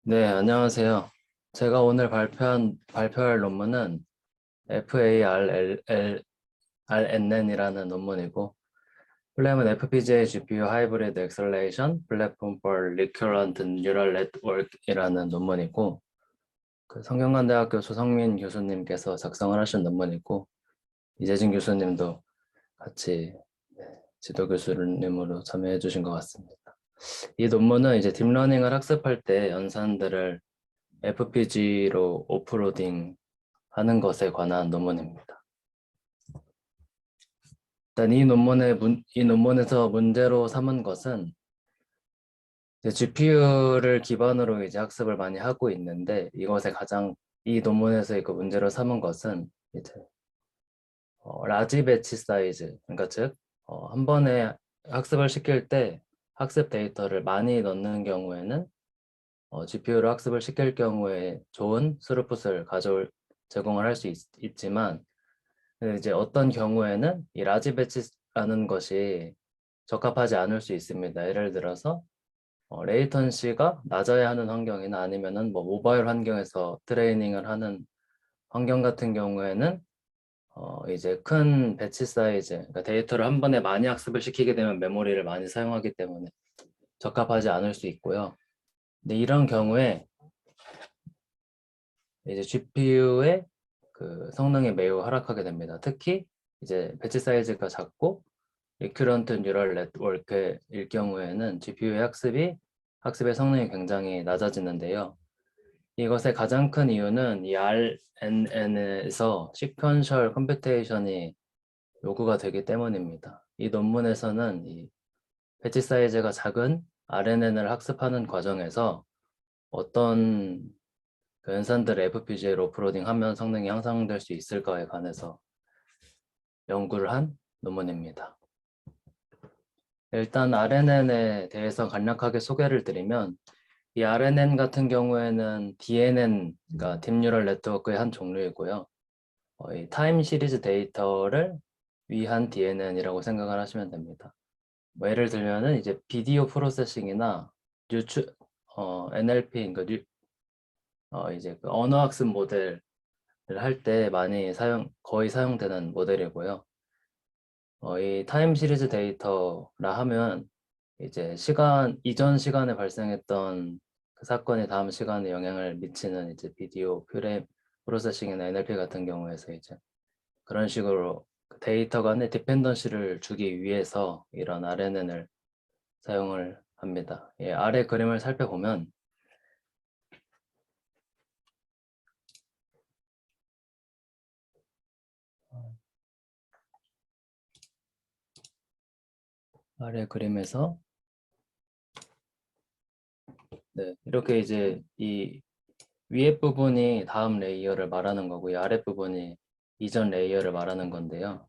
네, 안녕하세요. 제가 오늘 발표할 논문은 FARLNN이라는 논문이고, 플레임은 FPGA GPU Hybrid Acceleration Platform for Recurrent Neural Network이라는 논문이고, 그 성균관대학교 조성민 교수님께서 작성을 하신 논문이고, 이재진 교수님도 같이 지도 교수님으로 참여해 주신 것 같습니다. 이 논문은 이제 딥러닝을 학습할 때 연산들을 FPGA로 오프로딩 하는 것에 관한 논문입니다. 일단 이 논문에서 문제로 삼은 것은 GPU를 기반으로 이제 학습을 많이 하고 있는데 이 논문에서 그 문제로 삼은 것은 이제 라지 배치 사이즈, 그러니까 한 번에 학습을 시킬 때 학습 데이터를 많이 넣는 경우에는 GPU로 학습을 시킬 경우에 좋은 스루풋을 제공을 할 수 있지만 이제 어떤 경우에는 이 라지 배치라는 것이 적합하지 않을 수 있습니다. 예를 들어서 레이턴시가 낮아야 하는 환경이나 아니면은 뭐 모바일 환경에서 트레이닝을 하는 환경 같은 경우에는 이제 큰 배치 사이즈, 그러니까 데이터를 한 번에 많이 학습을 시키게 되면 메모리를 많이 사용하기 때문에 적합하지 않을 수 있고요. 근데 이런 경우에 이제 GPU의 그 성능이 매우 하락하게 됩니다. 특히 이제 배치 사이즈가 작고 리큐런트 뉴럴 네트워크일 경우에는 GPU의 학습의 성능이 굉장히 낮아지는데요. 이것의 가장 큰 이유는 이 RNN에서 시퀀셜 컴퓨테이션이 요구가 되기 때문입니다. 이 논문에서는 이 배치 사이즈가 작은 RNN을 학습하는 과정에서 어떤 그 연산들을 FPGA로 오프로딩하면 성능이 향상될 수 있을까에 관해서 연구를 한 논문입니다. 일단 RNN에 대해서 간략하게 소개를 드리면 이 RNN 같은 경우에는 DNN, 그러니까 딥뉴럴 네트워크의 한 종류이고요. 이 타임 시리즈 데이터를 위한 DNN이라고 생각을 하시면 됩니다. 뭐 예를 들면은 이제 비디오 프로세싱이나 NLP, 그러니까 이제 그 언어 학습 모델을 할 때 거의 사용되는 모델이고요. 이 타임 시리즈 데이터라 하면 이제 이전 시간에 발생했던 그 사건이 다음 시간에 영향을 미치는 이제 비디오 프레임 프로세싱이나 NLP 같은 경우에서 이제 그런 식으로 그 데이터 간의 디펜던시를 주기 위해서 이런 RNN을 사용을 합니다. 아래 그림을 살펴보면 아래 그림에서 이렇게 이제 이 위에 부분이 다음 레이어를 말하는 거고 이 아래 부분이 이전 레이어를 말하는 건데요.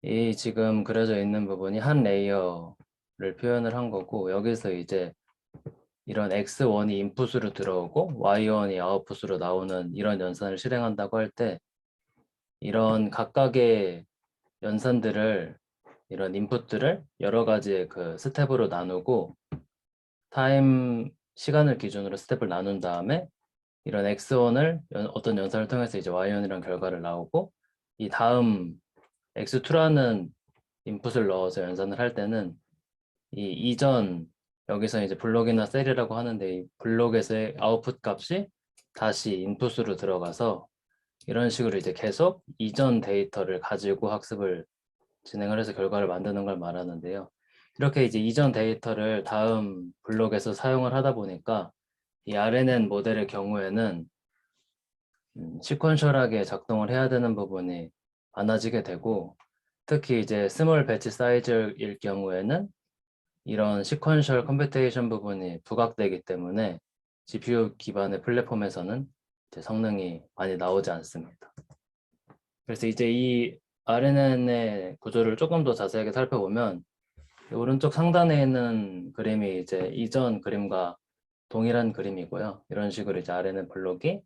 이 지금 그려져 있는 부분이 한 레이어를 표현을 한 거고 여기서 이제 이런 X1이 인풋으로 들어오고 Y1이 아웃풋으로 나오는 이런 연산을 실행한다고 할 때 이런 각각의 연산들을 이런 인풋들을 여러 가지의 그 스텝으로 나누고 시간을 기준으로 스텝을 나눈 다음에 이런 X1을 어떤 연산을 통해서 이제 Y1이라는 결과를 나오고 이 다음 X2라는 인풋을 넣어서 연산을 할 때는 여기서 이제 블록이나 셀이라고 하는데 이 블록에서의 아웃풋 값이 다시 인풋으로 들어가서 이런 식으로 이제 계속 이전 데이터를 가지고 학습을 진행을 해서 결과를 만드는 걸 말하는데요. 이렇게 이제 이전 데이터를 다음 블록에서 사용을 하다 보니까 이 RNN 모델의 경우에는 시퀀셜하게 작동을 해야 되는 부분이 많아지게 되고 특히 이제 스몰 배치 사이즈일 경우에는 이런 시퀀셜 컴퓨테이션 부분이 부각되기 때문에 GPU 기반의 플랫폼에서는 이제 성능이 많이 나오지 않습니다. 그래서 이제 이 RNN의 구조를 조금 더 자세하게 살펴보면 오른쪽 상단에 있는 그림이 이제 이전 그림과 동일한 그림이고요. 이런 식으로 이제 RNN 블록의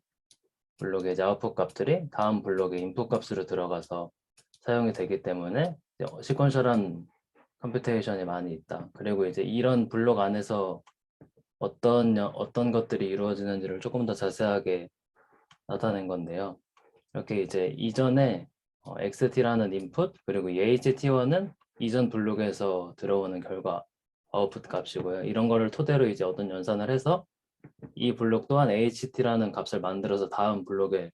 이제 아웃풋 값들이 다음 블록의 인풋 값으로 들어가서 사용이 되기 때문에 시퀀셜한 컴퓨테이션이 많이 있다. 그리고 이제 이런 블록 안에서 어떤 것들이 이루어지는지를 조금 더 자세하게 나타낸 건데요. 이렇게 이제 이전에 XT라는 인풋 그리고 EHT1은 이전 블록에서 들어오는 결과 아웃풋 값이고요. 이런 거를 토대로 이제 어떤 연산을 해서 이 블록 또한 HT라는 값을 만들어서 다음 블록에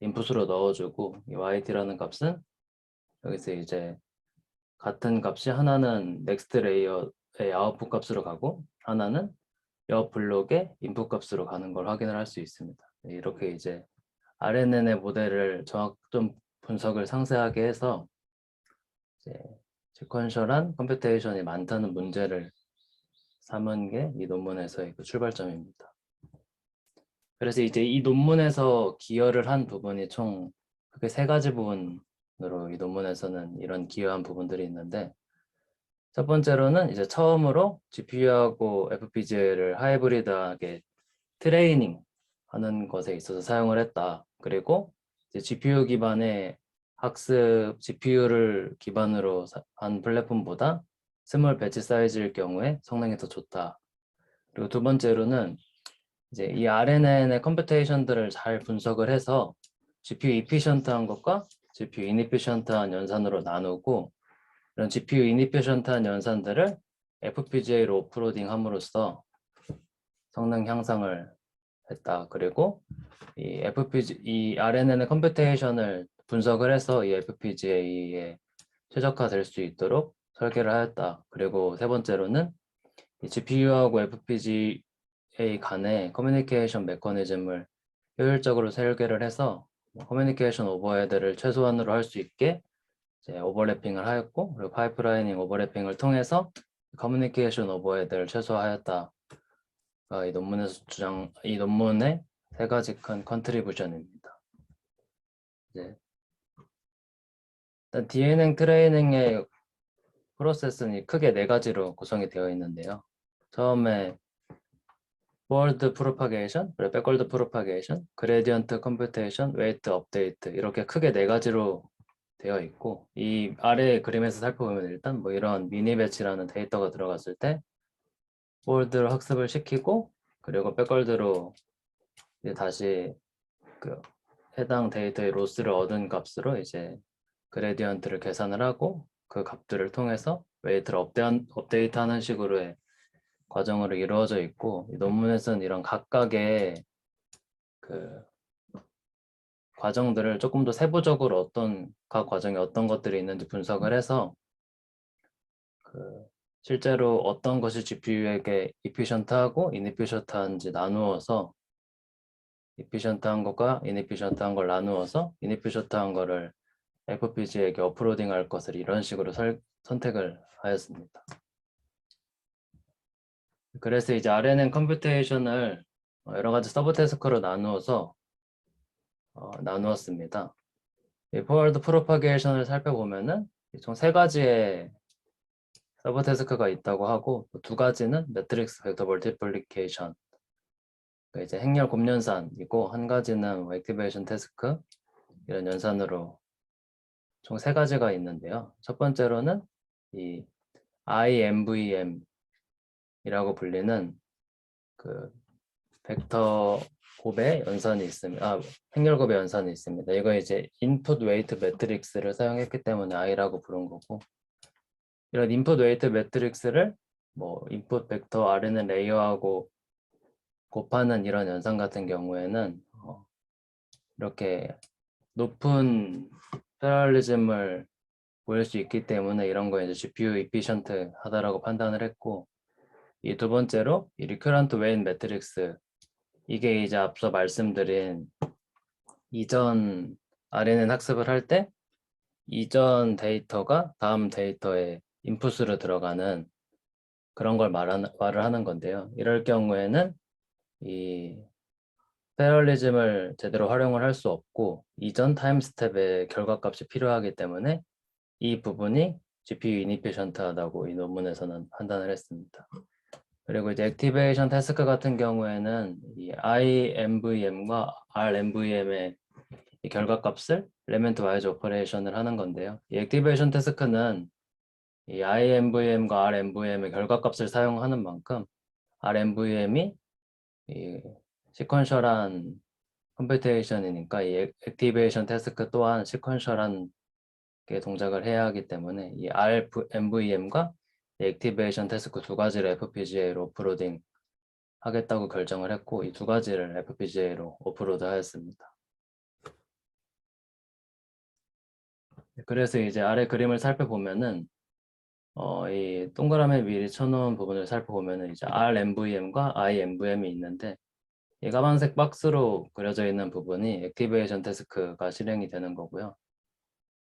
인풋으로 넣어주고 이 YT라는 값은 여기서 이제 같은 값이 하나는 넥스트 레이어의 아웃풋 값으로 가고 하나는 옆 블록의 인풋 값으로 가는 걸 확인을 할 수 있습니다. 이렇게 이제 RNN의 모델을 좀 분석을 상세하게 해서 이제 시퀀셜한 컴퓨테이션이 많다는 문제를 삼은 게 이 논문에서의 그 출발점입니다. 그래서 이제 이 논문에서 기여를 한 부분이 총 크게 세 가지 부분으로 이 논문에서는 이런 기여한 부분들이 있는데 첫 번째로는 이제 처음으로 GPU하고 FPGA를 하이브리드하게 트레이닝 하는 것에 있어서 사용을 했다. 그리고 이제 GPU 기반의 학습, GPU를 기반으로 한 플랫폼보다 스몰 배치 사이즈일 경우에 성능이 더 좋다. 그리고 두 번째로는 이제 이 RNN의 컴퓨테이션들을 잘 분석을 해서 GPU 이피션트한 것과 GPU 이니피션트한 연산으로 나누고 이런 GPU 이니피션트한 연산들을 FPGA로 오프로딩 함으로써 성능 향상을 했다. 그리고 이 RNN의 컴퓨테이션을 분석을 해서 이 FPGA에 최적화될 수 있도록 설계를 하였다. 그리고 세 번째로는 이 GPU하고 FPGA 간의 커뮤니케이션 메커니즘을 효율적으로 설계를 해서 커뮤니케이션 오버헤드를 최소한으로 할 수 있게 이제 오버래핑을 하였고 그리고 파이프라이닝 오버래핑을 통해서 커뮤니케이션 오버헤드를 최소화하였다. 이 논문의 세 가지 큰 컨트리뷰션입니다. 이제 일단 DNN 트레이닝의 프로세스는 크게 네 가지로 구성이 되어 있는데요. 처음에 forward propagation, 그리고 backward propagation, gradient computation, weight update 이렇게 크게 네 가지로 되어 있고 이 아래 그림에서 살펴보면 일단 뭐 이런 미니 배치라는 데이터가 들어갔을 때 forward로 학습을 시키고 그리고 backward로 이제 다시 그 해당 데이터의 로스를 얻은 값으로 이제 그레디언트를 계산을 하고 그 값들을 통해서 웨이트를 업데이트하는 식으로의 과정으로 이루어져 있고 이 논문에서는 이런 각각의 그 과정들을 조금 더 세부적으로 각 과정에 어떤 것들이 있는지 분석을 해서 그 실제로 어떤 것이 GPU에게 이피션트하고 이니피션트한지 나누어서 이피션트한 것과 이니피션트한 걸 나누어서 이니피션트한 거를 FPGA에게 어프로딩할 것을 이런 식으로 선택을 하였습니다. 그래서 이제 RNN 컴퓨테이션을 여러 가지 서브 태스크로 나누었습니다. 이 포워드 프로파게이션을 살펴보면은 총 세 가지의 서브 태스크가 있다고 하고 두 가지는 매트릭스 벡터 멀티플리케이션 이제 행렬 곱연산이고 한 가지는 액티베이션 태스크 이런 연산으로 총 세 가지가 있는데요. 첫 번째로는 이 IMVM이라고 불리는 그 벡터 곱의 연산이 있습니다. 행렬 곱의 연산이 있습니다. 이거 이제 인풋 웨이트 매트릭스를 사용했기 때문에 I라고 부른 거고 이런 인풋 웨이트 매트릭스를 뭐 인풋 벡터 RNN 레이어하고 곱하는 이런 연산 같은 경우에는 이렇게 높은 패럴리즘을 보일 수 있기 때문에 이런 거 이제 GPU 이피션트 하다라고 판단을 했고 이 두 번째로 이 리커런트 웨인 매트릭스 이게 이제 앞서 말씀드린 이전 RNN 학습을 할 때 이전 데이터가 다음 데이터에 인풋으로 들어가는 그런 걸 말을 하는 건데요. 이럴 경우에는 이 패럴리즘을 제대로 활용을 할 수 없고 이전 타임 스텝의 결과값이 필요하기 때문에 이 부분이 GPU 이니피션트하다고 이 논문에서는 판단을 했습니다. 그리고 이제 액티베이션 태스크 같은 경우에는 이 IMVM과 RMVM의 이 결과값을 엘리멘트 와이즈 오퍼레이션을 하는 건데요. 이 액티베이션 태스크는 이 IMVM과 RMVM의 결과값을 사용하는 만큼 RMVM이 이 시퀀셜한 컴퓨테이션이니까 이 액티베이션 태스크 또한 시퀀셜한 게 동작을 해야 하기 때문에 이 RMVM과 액티베이션 태스크 두 가지를 FPGA로 오프로딩 하겠다고 결정을 했고 이 두 가지를 FPGA로 오프로드 하였습니다. 그래서 이제 아래 그림을 살펴보면은 이 동그라미 미리 쳐놓은 부분을 살펴보면은 이제 RMVM과 IMVM이 있는데 이 까만색 박스로 그려져 있는 부분이 액티베이션 태스크가 실행이 되는 거고요.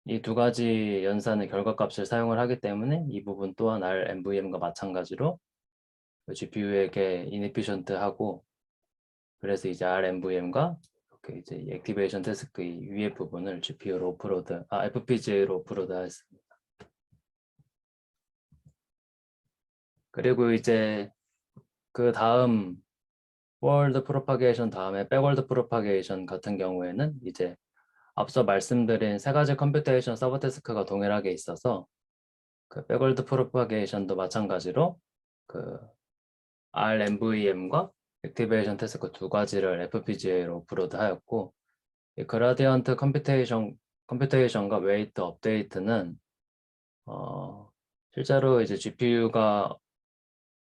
이 두 가지 연산의 결과값을 사용을 하기 때문에 이 부분 또한 RMVM과 마찬가지로 GPU에게 이니피션트하고 그래서 이제 RMVM과 이렇게 이제 액티베이션 태스크의 위의 부분을 GPU로 FPGA로 오프로드 하였습니다. 그리고 이제 그 다음 포워드 프로파게이션 다음에 백월드 프로파게이션 같은 경우에는 이제 앞서 말씀드린 세 가지 컴퓨테이션 서브 태스크가 동일하게 있어서 그 백월드 프로파게이션도 마찬가지로 그 RMVM과 액티베이션 태스크 두 가지를 FPGA로 오프로드 하였고 이 그라디언트 컴퓨테이션과 웨이트 업데이트는 실제로 이제 GPU가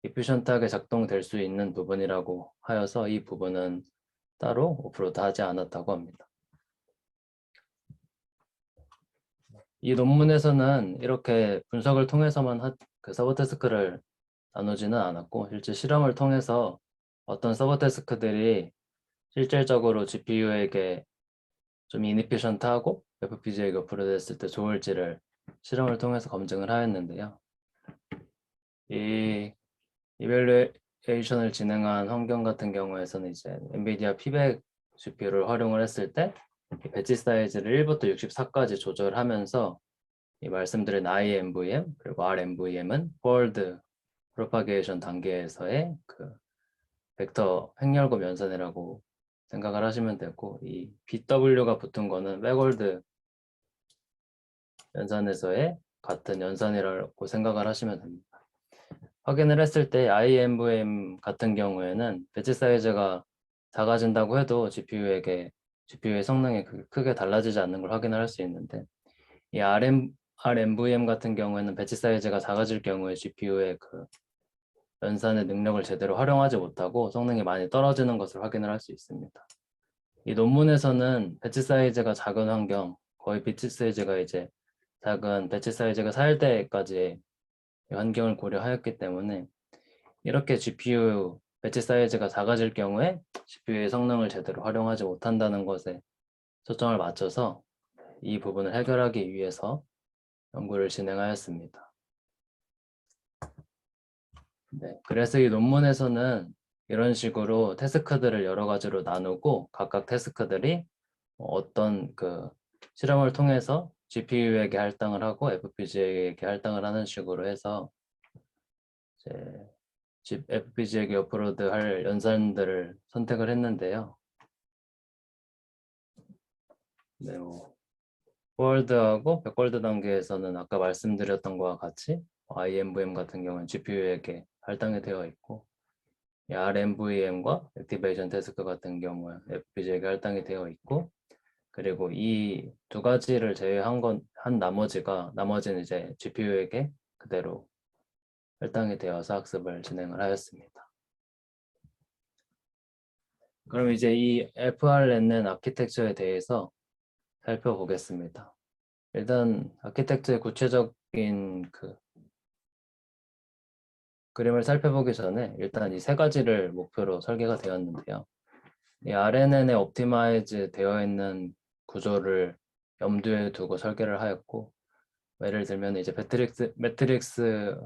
이피션트하게 작동될 수 있는 부분이라고 하여서 이 부분은 따로 오프로드 하지 않았다고 합니다. 이 논문에서는 이렇게 분석을 통해서만 그 서브 태스크를 나누지는 않았고 실제 실험을 통해서 어떤 서브 태스크들이 실질적으로 GPU에게 좀 이니피션트하고 FPGA가 오프로드했을 때 좋을지를 실험을 통해서 검증을 하였는데요. 이 이밸류에이션을 진행한 환경 같은 경우에서는 이제 엔비디아 P100 GPU를 활용을 했을 때 배치 사이즈를 1부터 64까지 조절하면서 이 말씀드린 IMVM 그리고 RMVM은 포워드 프로파게이션 단계에서의 그 벡터 횡렬곱 연산이라고 생각을 하시면 되고 이 BW가 붙은 거는 백월드 연산에서의 같은 연산이라고 생각을 하시면 됩니다. 확인을 했을 때 IMVM 같은 경우에는 배치 사이즈가 작아진다고 해도 GPU의 성능이 크게 달라지지 않는 걸 확인을 할 수 있는데 이 RMVM 같은 경우에는 배치 사이즈가 작아질 경우에 GPU의 그 연산의 능력을 제대로 활용하지 못하고 성능이 많이 떨어지는 것을 확인을 할 수 있습니다. 이 논문에서는 배치 사이즈가 작은 환경, 거의 배치 사이즈가 이제 작은 배치 사이즈가 4일대까지 환경을 고려하였기 때문에 이렇게 GPU 배치 사이즈가 작아질 경우에 GPU의 성능을 제대로 활용하지 못한다는 것에 초점을 맞춰서 이 부분을 해결하기 위해서 연구를 진행하였습니다. 네, 그래서 이 논문에서는 이런 식으로 태스크들을 여러 가지로 나누고 각각 태스크들이 어떤 그 실험을 통해서 GPU에게 할당을 하고 FPGA에게 할당을 하는 식으로 해서 이제 FPGA에게 업로드 할 연산들을 선택을 했는데요. 네, 포월드하고 백월드 단계에서는 아까 말씀드렸던 것과 같이 IMVM 같은 경우는 GPU에게 할당이 되어 있고 RMVM과 액티베이션 태스크 같은 경우에 FPGA에게 할당이 되어 있고 그리고 이 두 가지를 제외한 나머지는 이제 GPU에게 그대로 할당이 되어서 학습을 진행을 하였습니다. 그럼 이제 이 FRNN 아키텍처에 대해서 살펴보겠습니다. 일단 아키텍처의 구체적인 그 그림을 살펴보기 전에 일단 이 세 가지를 목표로 설계가 되었는데요. 이 RNN에 옵티마이즈 되어 있는 구조를 염두에 두고 설계를 하였고 예를 들면 이제 매트릭스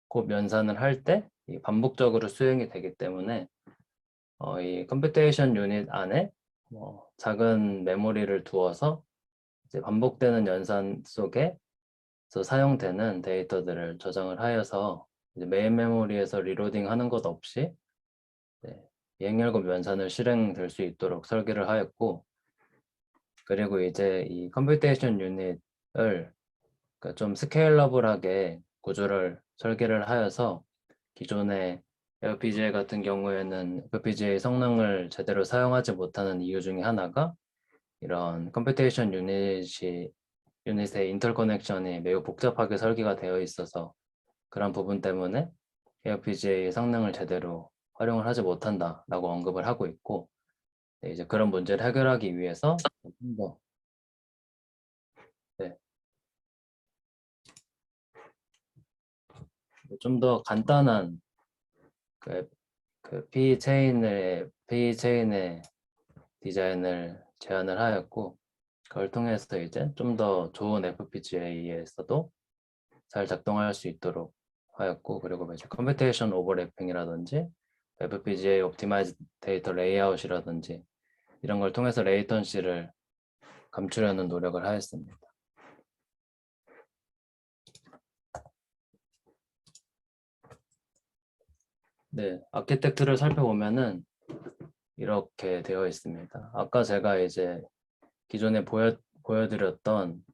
곱 연산을 할 때 반복적으로 수행이 되기 때문에 이 컴퓨테이션 유닛 안에 작은 메모리를 두어서 이제 반복되는 연산 속에 사용되는 데이터들을 저장을 하여서 이제 메인 메모리에서 리로딩 하는 것 없이 비행열급 연산을 실행될 수 있도록 설계를 하였고 그리고 이제 이 컴퓨테이션 유닛을 좀 스케일러블하게 구조를 설계를 하여서 기존의 FPGA 같은 경우에는 FPGA 성능을 제대로 사용하지 못하는 이유 중에 하나가 이런 컴퓨테이션 유닛의 인터커넥션이 매우 복잡하게 설계가 되어 있어서 그런 부분 때문에 FPGA 성능을 제대로 활용을 하지 못한다라고 언급을 하고 있고, 네, 이제 그런 문제를 해결하기 위해서 좀 더 간단한 P 체인의 디자인을 제안을 하였고, 그걸 통해서 이제 좀 더 좋은 FPGA에서도 잘 작동할 수 있도록 하였고, 그리고 이제 컴퓨테이션 오버래핑이라든지 FPGA 옵티마이즈 데이터 레이아웃이라든지 이런 걸 통해서 레이턴시를 감추려는 노력을 하였습니다. 네, 아키텍트를 살펴보면은 이렇게 되어 있습니다. 아까 제가 이제 기존에 보여드렸던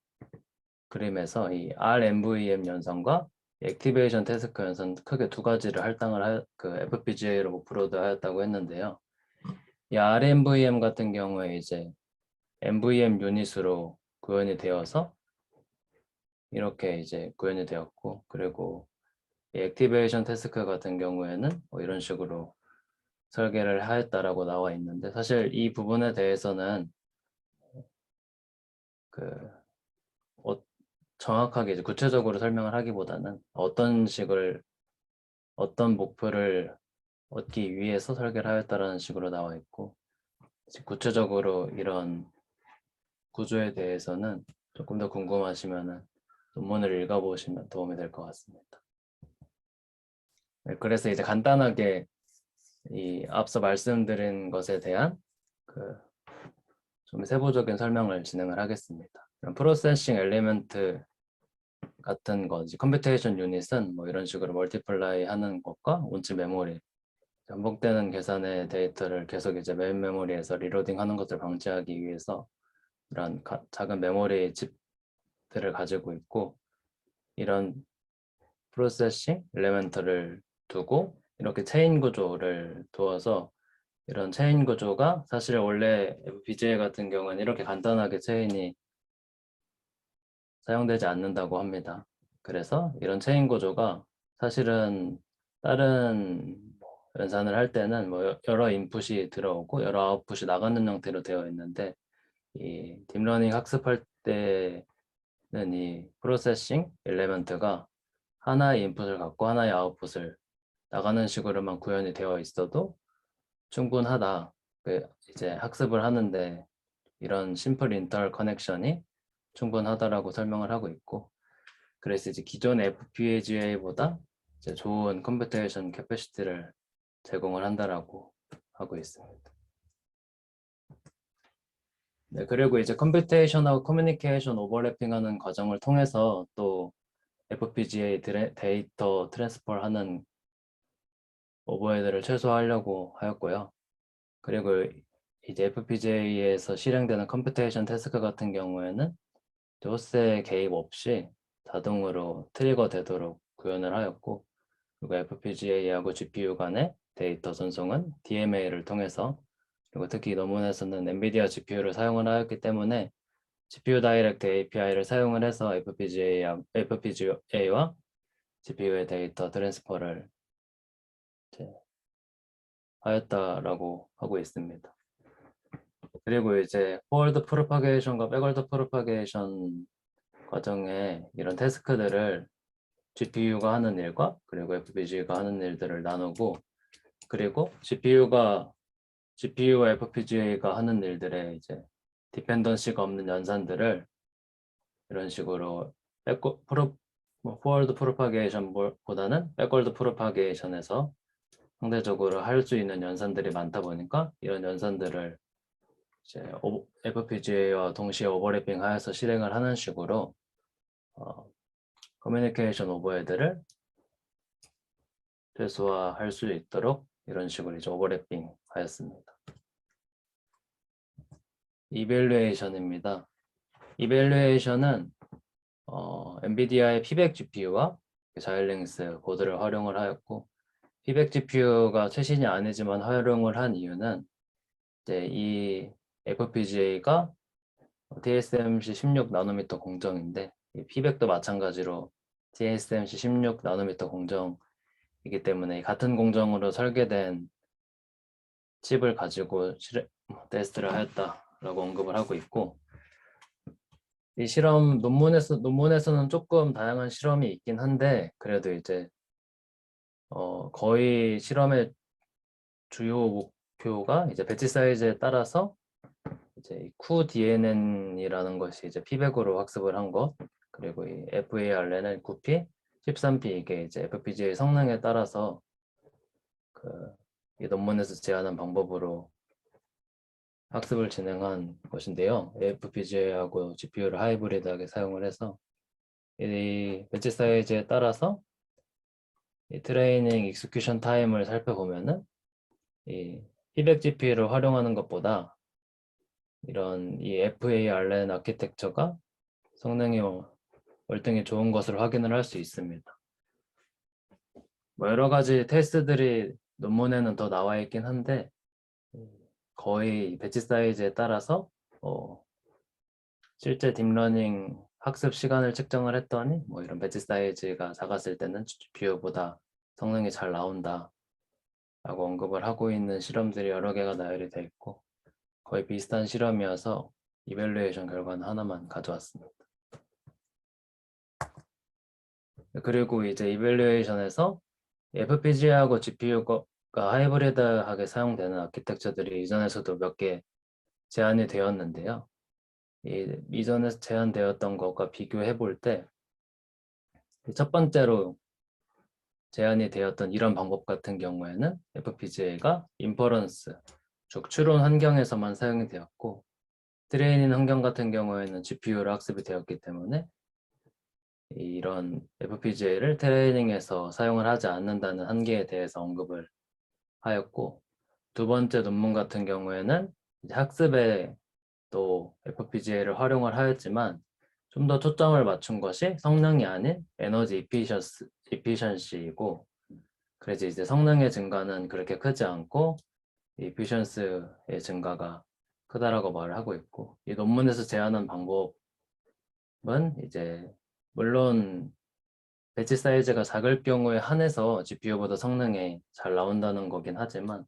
그림에서 이 RMVM 연산과 액티베이션 태스크 연산 크게 두 가지를 할당을 FPGA로 목표로 하였다고 했는데요. 이 RMVM 같은 경우에 이제 MVM 유닛으로 구현이 되어서 이렇게 이제 구현이 되었고, 그리고 이 액티베이션 태스크 같은 경우에는 뭐 이런 식으로 설계를 하였다라고 나와 있는데, 사실 이 부분에 대해서는 정확하게 이제 구체적으로 설명을 하기보다는 어떤 목표를 얻기 위해서 설계를 하였다라는 식으로 나와 있고, 구체적으로 이런 구조에 대해서는 조금 더 궁금하시면 논문을 읽어보시면 도움이 될 것 같습니다. 네, 그래서 이제 간단하게 이 앞서 말씀드린 것에 대한 좀 세부적인 설명을 진행을 하겠습니다. 프로세싱 엘리먼트 같은 거, 컴퓨테이션 유닛은 뭐 이런 식으로 멀티플라이 하는 것과 온치 메모리, 반복되는 계산의 데이터를 계속 이제 메인 메모리에서 리로딩 하는 것을 방지하기 위해서 이런 작은 메모리 칩들을 가지고 있고, 이런 프로세싱 엘리먼트를 두고 이렇게 체인 구조를 두어서, 이런 체인 구조가 사실 원래 FPGA 같은 경우는 이렇게 간단하게 체인이 사용되지 않는다고 합니다. 그래서 이런 체인 구조가 사실은 다른 연산을 할 때는 뭐 여러 인풋이 들어오고 여러 아웃풋이 나가는 형태로 되어 있는데, 이 딥러닝 학습할 때는 이 프로세싱 엘리먼트가 하나의 인풋을 갖고 하나의 아웃풋을 나가는 식으로만 구현이 되어 있어도 충분하다. 이제 학습을 하는데 이런 심플 인터 커넥션이 충분하다라고 설명을 하고 있고, 그래서 이제 기존 FPGA보다 이제 좋은 컴퓨테이션 캐패시티를 제공을 한다라고 하고 있습니다. 네, 그리고 이제 컴퓨테이션하고 커뮤니케이션 오버래핑하는 과정을 통해서 또 FPGA 데이터 트랜스퍼하는 오버헤드를 최소화하려고 하였고요. 그리고 이제 FPGA에서 실행되는 컴퓨테이션 태스크 같은 경우에는 호스의 개입 없이 자동으로 트리거 되도록 구현을 하였고, 그리고 FPGA하고 GPU 간의 데이터 전송은 DMA를 통해서, 그리고 특히 논문에서는 엔비디아 GPU를 사용을 하였기 때문에 GPU 다이렉트 API를 사용을 해서 FPGA와 GPU의 데이터 트랜스퍼를 하였다라고 하고 있습니다. 그리고 이제 포월드 프로파게이션과 백월드 프로파게이션 과정에 이런 태스크들을 GPU가 하는 일과 그리고 FPGA가 하는 일들을 나누고, 그리고 GPU와 FPGA가 하는 일들의 이제 디펜던시가 없는 연산들을 이런 식으로 포워드 프로파게이션보다는 백월드 프로파게이션에서 상대적으로 할 수 있는 연산들이 많다 보니까 이런 연산들을 이제 FPGA와 동시에 오버래핑 하여서 실행을 하는 식으로 커뮤니케이션 오버헤드를 최소화할 수 있도록 이런 식으로 이제 오버래핑 하였습니다. 이밸류에이션입니다. 이밸류에이션은 엔비디아의 피백 GPU와 자일링스 보드를 활용을 하였고, P100 GPU가 최신이 아니지만 활용을 한 이유는 이제 이 FPGA가 TSMC 16 나노미터 공정인데 이 P100도 마찬가지로 TSMC 16 나노미터 공정이기 때문에 같은 공정으로 설계된 칩을 가지고 테스트를 하였다라고 언급을 하고 있고, 이 실험 논문에서는 조금 다양한 실험이 있긴 한데 그래도 이제 거의 실험의 주요 목표가 이제 배치 사이즈에 따라서 이제 QDNN이라는 것이 이제 P100으로 학습을 한 것, 그리고 이 FARN은 9P, 13P 이게 이제 FPGA 성능에 따라서 이 논문에서 제안한 방법으로 학습을 진행한 것인데요. FPGA하고 GPU를 하이브리드하게 사용을 해서 이 배치 사이즈에 따라서 이 트레이닝 익스큐션 타임을 살펴보면은 이 P100 GPU를 활용하는 것보다 이런 이 FARN 아키텍처가 성능이 월등히 좋은 것을 확인을 할 수 있습니다. 뭐 여러 가지 테스트들이 논문에는 더 나와 있긴 한데 거의 배치 사이즈에 따라서 실제 딥러닝 학습 시간을 측정을 했더니 뭐 이런 배치 사이즈가 작았을 때는 GPU보다 성능이 잘 나온다 라고 언급을 하고 있는 실험들이 여러 개가 나열이 되어 있고 거의 비슷한 실험이어서 이밸루에이션 결과는 하나만 가져왔습니다. 그리고 이제 이밸루에이션에서 FPGA하고 GPU가 하이브리드하게 사용되는 아키텍처들이 이전에서도 몇 개 제안이 되었는데요. 이전에 제안되었던 것과 비교해 볼 때 첫 번째로 제안이 되었던 이런 방법 같은 경우에는 FPGA가 인퍼런스, 즉 추론 환경에서만 사용이 되었고 트레이닝 환경 같은 경우에는 GPU로 학습이 되었기 때문에 이런 FPGA를 트레이닝에서 사용을 하지 않는다는 한계에 대해서 언급을 하였고, 두 번째 논문 같은 경우에는 학습에 또 FPGA를 활용을 하였지만 좀 더 초점을 맞춘 것이 성능이 아닌 에너지 이피션시이고, 그래서 이제 성능의 증가는 그렇게 크지 않고 이피션스의 증가가 크다라고 말을 하고 있고, 이 논문에서 제안한 방법은 이제 물론 배치 사이즈가 작을 경우에 한해서 GPU보다 성능이 잘 나온다는 거긴 하지만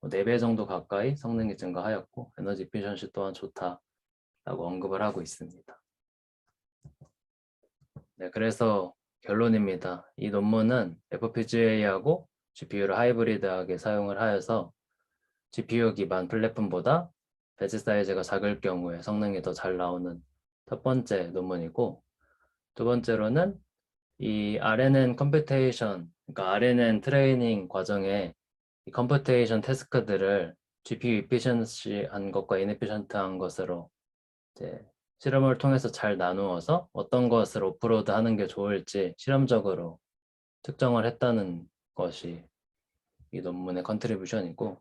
4배 정도 가까이 성능이 증가하였고 에너지 이피션시 또한 좋다라고 언급을 하고 있습니다. 네, 그래서 결론입니다. 이 논문은 FPGA하고 GPU를 하이브리드하게 사용을 하여서 GPU 기반 플랫폼보다 배치 사이즈가 작을 경우에 성능이 더 잘 나오는 첫 번째 논문이고, 두 번째로는 이 RNN 컴퓨테이션, 그러니까 RNN 트레이닝 과정에 이 컴퓨테이션 태스크들을 GPU 이피션시한 것과 인에피션트한 것으로 이제 실험을 통해서 잘 나누어서 어떤 것을 오프로드 하는 게 좋을지 실험적으로 측정을 했다는 것이 이 논문의 컨트리뷰션이고,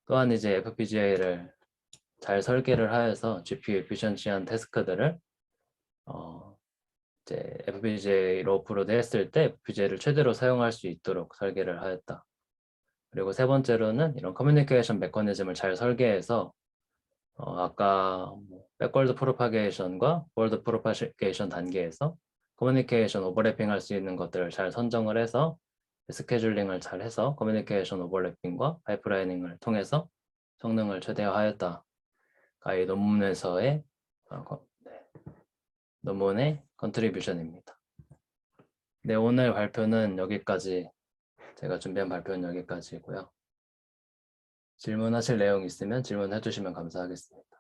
또한 이제 FPGA를 잘 설계를 하여서 GPU 이피션시한 태스크들을 이제 FPGA로 오프로드 했을 때 FPGA를 최대로 사용할 수 있도록 설계를 하였다. 그리고 세 번째로는 이런 커뮤니케이션 메커니즘을 잘 설계해서 아까 백월드 프로파게이션과 월드 프로파게이션 단계에서 커뮤니케이션 오버래핑 할 수 있는 것들을 잘 선정을 해서 스케줄링을 잘 해서 커뮤니케이션 오버래핑과 파이프라이닝을 통해서 성능을 최대화하였다가 이 논문에서의 논문의 컨트리뷰션입니다. 네, 오늘 발표는 여기까지, 제가 준비한 발표는 여기까지고요. 질문하실 내용 있으면 질문해 주시면 감사하겠습니다.